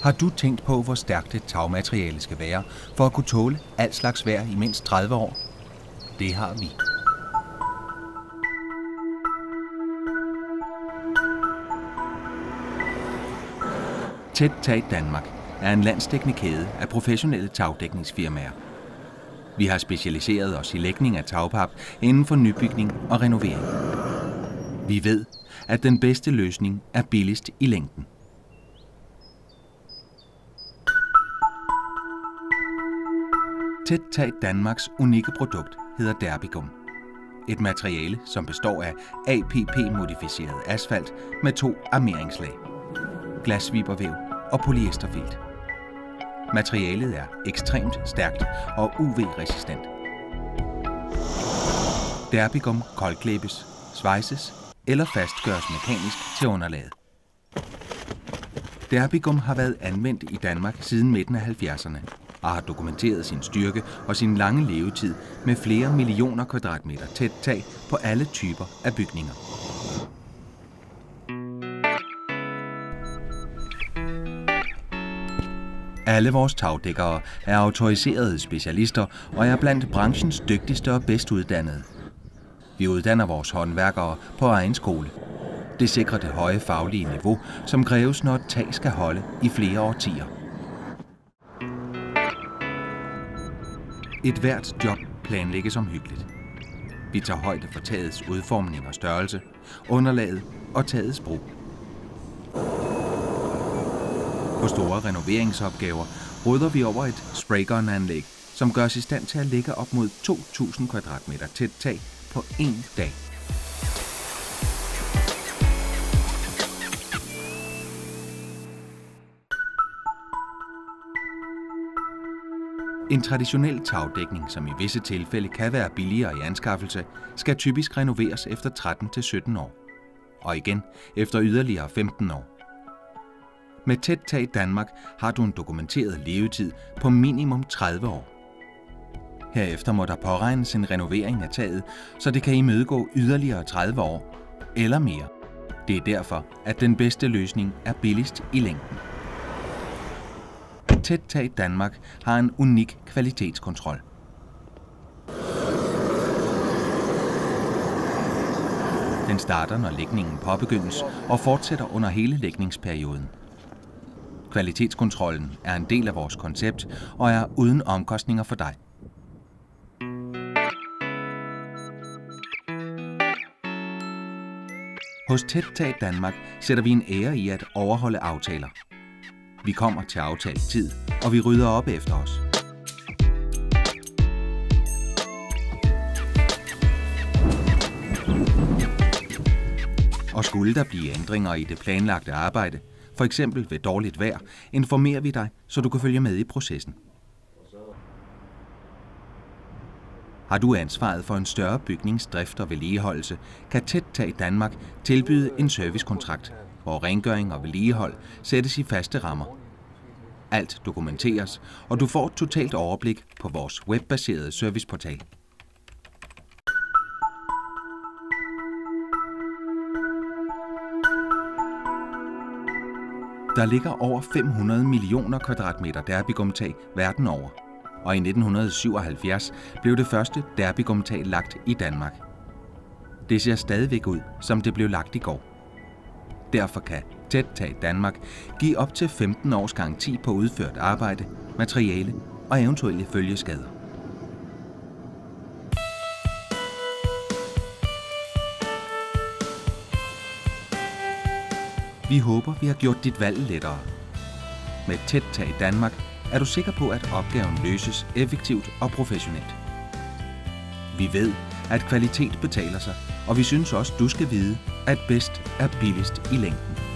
Har du tænkt på, hvor stærkt et tagmateriale skal være, for at kunne tåle al slags vejr i mindst 30 år? Det har vi. Tæt Tag Danmark er en landsdækkende kæde af professionelle tagdækningsfirmaer. Vi har specialiseret os i lægning af tagpap inden for nybygning og renovering. Vi ved, at den bedste løsning er billigst i længden. Tæt Tag Danmarks unikke produkt hedder Derbigum. Et materiale, som består af APP-modificeret asfalt med 2 armeringslag, glasfibervæv og polyesterfilt. Materialet er ekstremt stærkt og UV-resistent. Derbigum koldklæbes, svejses eller fastgøres mekanisk til underlaget. Derbigum har været anvendt i Danmark siden midten af 70'erne og har dokumenteret sin styrke og sin lange levetid med flere millioner kvadratmeter tæt tag på alle typer af bygninger. Alle vores tagdækkere er autoriserede specialister og er blandt branchens dygtigste og bedst uddannede. Vi uddanner vores håndværkere på egen skole. Det sikrer det høje faglige niveau, som kræves, når et tag skal holde i flere årtier. Et hvert job planlægges omhyggeligt. Vi tager højde for tagets udformning og størrelse, underlaget og tagets brug. På store renoveringsopgaver rydder vi over et spraygun-anlæg, som gør os i stand til at lægge op mod 2.000 kvadratmeter tæt tag på én dag. En traditionel tagdækning, som i visse tilfælde kan være billigere i anskaffelse, skal typisk renoveres efter 13-17 år. Og igen efter yderligere 15 år. Med Tæt Tag Danmark har du en dokumenteret levetid på minimum 30 år. Herefter må der påregnes en renovering af taget, så det kan imødegå yderligere 30 år eller mere. Det er derfor, at den bedste løsning er billigst i længden. Tæt Tag Danmark har en unik kvalitetskontrol. Den starter, når lægningen påbegyndes og fortsætter under hele lægningsperioden. Kvalitetskontrollen er en del af vores koncept og er uden omkostninger for dig. Hos Tæt Tag Danmark sætter vi en ære i at overholde aftaler. Vi kommer til aftalt tid, og vi rydder op efter os. Og skulle der blive ændringer i det planlagte arbejde, for eksempel ved dårligt vejr, informerer vi dig, så du kan følge med i processen. Har du ansvaret for en større bygnings drift og vedligeholdelse, kan Tæt Tag Danmark tilbyde en servicekontrakt, hvor rengøring og vedligehold sættes i faste rammer. Alt dokumenteres, og du får et totalt overblik på vores webbaserede serviceportal. Der ligger over 500 millioner kvadratmeter derbigumtag verden over, og i 1977 blev det første derbigumtag lagt i Danmark. Det ser stadigvæk ud, som det blev lagt i går. Derfor kan Tæt Tag Danmark give op til 15 års garanti på udført arbejde, materiale og eventuelle følgeskader. Vi håber, vi har gjort dit valg lettere. Med Tæt Tag Danmark er du sikker på, at opgaven løses effektivt og professionelt. Vi ved, at kvalitet betaler sig, og vi synes også, du skal vide, at bedst er billigst i længden.